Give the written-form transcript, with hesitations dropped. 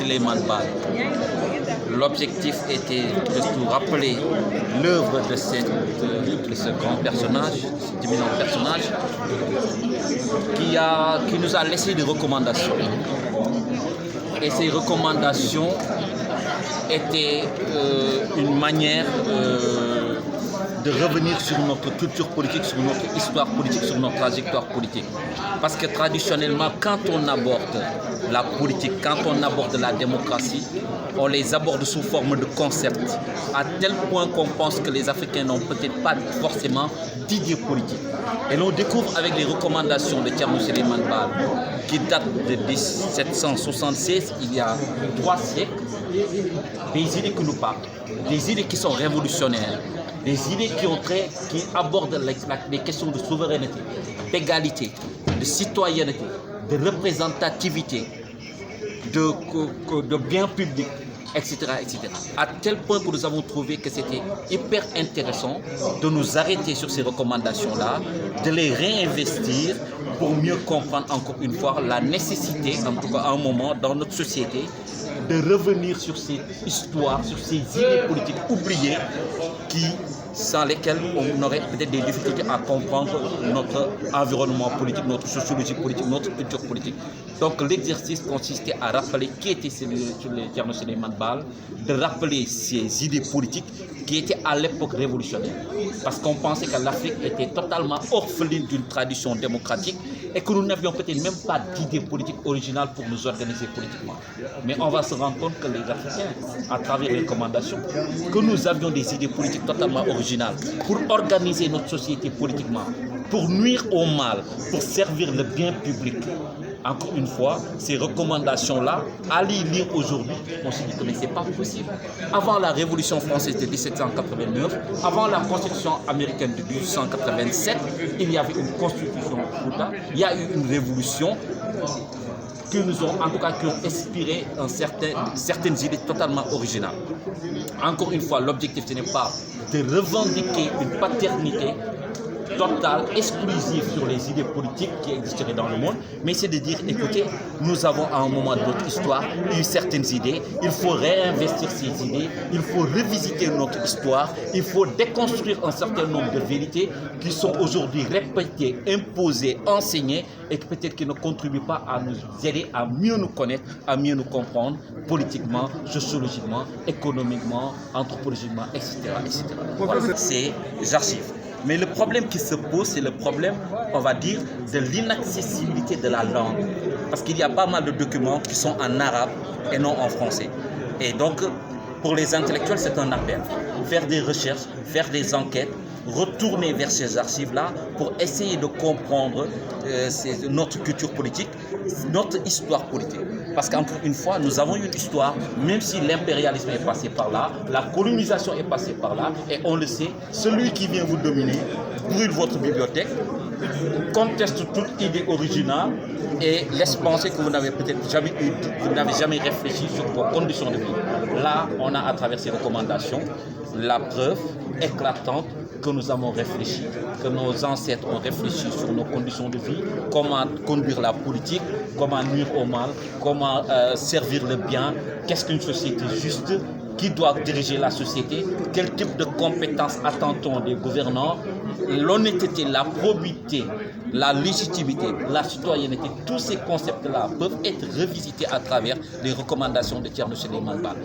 Souleymane Baal. L'objectif était de rappeler l'œuvre de ce grand personnage, cet éminent personnage, qui nous a laissé des recommandations. Et ces recommandations étaient une manière de revenir sur notre culture politique, sur notre histoire politique, sur notre trajectoire politique. Parce que traditionnellement, quand on aborde la politique, quand on aborde la démocratie, on les aborde sous forme de concepts, à tel point qu'on pense que les Africains n'ont peut-être pas forcément d'idées politiques. Et l'on découvre avec les recommandations de Thierno Souleymane Baal, qui datent de 1776, il y a 3 siècles, des idées qui nous parlent, des idées qui sont révolutionnaires, des idées qui abordent les questions de souveraineté, d'égalité, de citoyenneté, de représentativité, de biens publics, etc., etc. À tel point que nous avons trouvé que c'était hyper intéressant de nous arrêter sur ces recommandations-là, de les réinvestir pour mieux comprendre encore une fois la nécessité, en tout cas à un moment dans notre société, de revenir sur ces histoires, sur ces idées politiques oubliées sans lesquelles on aurait peut-être des difficultés à comprendre notre environnement politique, notre sociologie politique, notre culture politique. Donc l'exercice consistait à rappeler qui était Thierno Souleymane Baal, de rappeler ces idées politiques qui étaient à l'époque révolutionnaires. Parce qu'on pensait que l'Afrique était totalement orpheline d'une tradition démocratique et que nous n'avions peut-être même pas d'idées politiques originales pour nous organiser politiquement. Mais on va se rendre compte que les Africains, à travers les recommandations, que nous avions des idées politiques totalement originales pour organiser notre société politiquement, pour nuire au mal, pour servir le bien public. Encore une fois, ces recommandations-là, à les lire aujourd'hui, on se dit que mais ce n'est pas possible. Avant la Révolution française de 1789, avant la Constitution américaine de 1887, il y avait une Constitution, il y a eu une révolution qui nous ont, en tout cas, qui ont inspiré certaines idées totalement originales. Encore une fois, l'objectif, ce n'est pas de revendiquer une paternité totale, exclusive sur les idées politiques qui existeraient dans le monde, mais c'est de dire, écoutez, nous avons à un moment de notre histoire eu certaines idées, il faut réinvestir ces idées, il faut revisiter notre histoire, il faut déconstruire un certain nombre de vérités qui sont aujourd'hui répétées, imposées, enseignées et que peut-être qui ne contribuent pas à nous aider à mieux nous connaître, à mieux nous comprendre politiquement, sociologiquement, économiquement, anthropologiquement, etc. etc. Voilà. Ces archives. Mais le problème qui se pose, c'est le problème, on va dire, de l'inaccessibilité de la langue. Parce qu'il y a pas mal de documents qui sont en arabe et non en français. Et donc, pour les intellectuels, c'est un appel. Faire des recherches, faire des enquêtes, retourner vers ces archives-là pour essayer de comprendre notre culture politique, notre histoire politique. Parce qu'encore une fois, nous avons une histoire, même si l'impérialisme est passé par là, la colonisation est passée par là, et on le sait, celui qui vient vous dominer brûle votre bibliothèque, conteste toute idée originale et laisse penser que vous n'avez peut-être jamais eu, vous n'avez jamais réfléchi sur vos conditions de vie. Là, on a à travers ces recommandations la preuve éclatante que nous avons réfléchi, que nos ancêtres ont réfléchi sur nos conditions de vie, comment conduire la politique, comment nuire au mal, comment servir le bien, qu'est-ce qu'une société juste, qui doit diriger la société, quel type de compétences attend-on des gouvernants, l'honnêteté, la probité, la légitimité, la citoyenneté, tous ces concepts-là peuvent être revisités à travers les recommandations de Thierno Souleymane Baal.